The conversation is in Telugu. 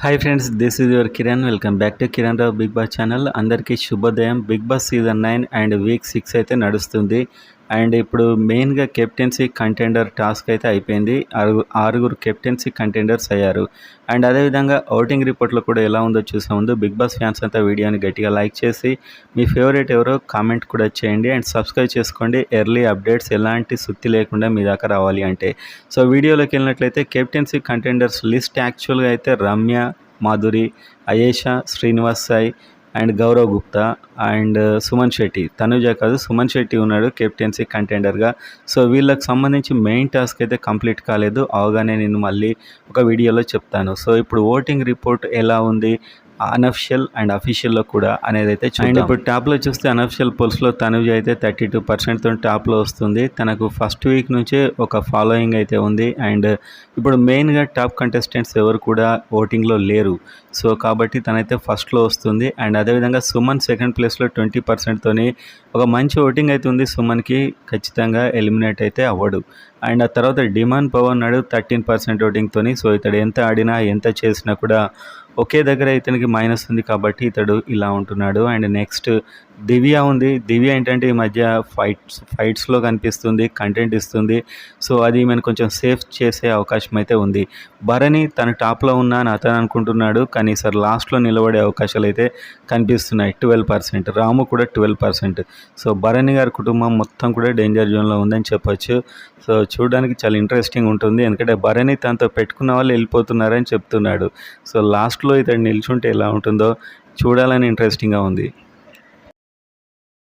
Hi friends, this is your Kiran. Welcome back to Kiran Rao Bigg Boss channel. అందరికీ శుభోదయం. Bigg Boss season 9 and week 6 అయితే నడుస్తుంది. అండ్ ఇప్పుడు మెయిన్గా కెప్టెన్సీ కంటెండర్ టాస్క్ అయితే అయిపోయింది. ఆరుగురు కెప్టెన్సీ కంటెండర్స్ అయ్యారు. అండ్ అదేవిధంగా ఓటింగ్ రిపోర్ట్లో కూడా ఎలా ఉందో చూసే ముందు బిగ్ బాస్ ఫ్యాన్స్ అంతా వీడియోని గట్టిగా లైక్ చేసి మీ ఫేవరెట్ ఎవరో కామెంట్ కూడా చేయండి. అండ్ సబ్స్క్రైబ్ చేసుకోండి. ఎర్లీ అప్డేట్స్ ఎలాంటి సుత్తి లేకుండా మీ దాకా రావాలి అంటే. సో వీడియోలోకి వెళ్ళినట్లయితే కెప్టెన్సీ కంటెండర్స్ లిస్ట్ యాక్చువల్గా అయితే రమ్య, మాధురి, అయేషా, శ్రీనివాస్ సాయి అండ్ గౌరవ్ గుప్తా అండ్ సుమన్ శెట్టి. తనుజ కాదు, సుమన్ శెట్టి ఉన్నాడు కెప్టెన్సీ కంటెండర్గా. సో వీళ్ళకి సంబంధించి మెయిన్ టాస్క్ అయితే కంప్లీట్ కాలేదు. అవగానే నేను మళ్ళీ ఒక వీడియోలో చెప్తాను. సో ఇప్పుడు ఓటింగ్ రిపోర్ట్ ఎలా ఉంది, అనఫిషియల్ అండ్ అఫీషియల్లో కూడా అనేది అయితే చూడండి. ఇప్పుడు టాప్లో చూస్తే అనఫిషియల్ పోల్స్లో తనుజ అయితే 32%తో టాప్లో వస్తుంది. తనకు ఫస్ట్ వీక్ నుంచే ఒక ఫాలోయింగ్ అయితే ఉంది. అండ్ ఇప్పుడు మెయిన్గా టాప్ కంటెస్టెంట్స్ ఎవరు కూడా ఓటింగ్లో లేరు. సో కాబట్టి తనైతే ఫస్ట్లో వస్తుంది. అండ్ అదేవిధంగా సుమన్ సెకండ్ ప్లేస్లో 20%తోని ఒక మంచి ఓటింగ్ అయితే ఉంది. సుమన్కి ఖచ్చితంగా ఎలిమినేట్ అయితే అవ్వడు. అండ్ ఆ తర్వాత డిమాండ్ పవన్ నాడు 13% ఓటింగ్తోని. సో ఇతడు ఎంత ఆడినా ఎంత చేసినా కూడా ఒకే దగ్గర ఇతనికి మైనస్ ఉంది కాబట్టి ఇతడు ఇలా ఉంటున్నాడు. అండ్ నెక్స్ట్ దివ్య ఉంది. దివ్య ఏంటంటే ఈ మధ్య ఫైట్స్లో కనిపిస్తుంది, కంటెంట్ ఇస్తుంది. సో అది ఈమెను కొంచెం సేఫ్ చేసే అవకాశం అయితే ఉంది. భరణి తను టాప్లో ఉన్నా అని అతను అనుకుంటున్నాడు, కానీ సార్ లాస్ట్లో నిలబడే అవకాశాలు అయితే కనిపిస్తున్నాయి. 12%. రాము కూడా 12%. సో భరణి గారి కుటుంబం మొత్తం కూడా డేంజర్ జోన్లో ఉందని చెప్పొచ్చు. సో చూడడానికి చాలా ఇంట్రెస్టింగ్ ఉంటుంది. ఎందుకంటే భరణి తనతో పెట్టుకున్న వాళ్ళు వెళ్ళిపోతున్నారని చెప్తున్నాడు. సో లాస్ట్లో ఇతడు నిల్చుంటే ఎలా ఉంటుందో చూడాలని ఇంట్రెస్టింగ్గా ఉంది.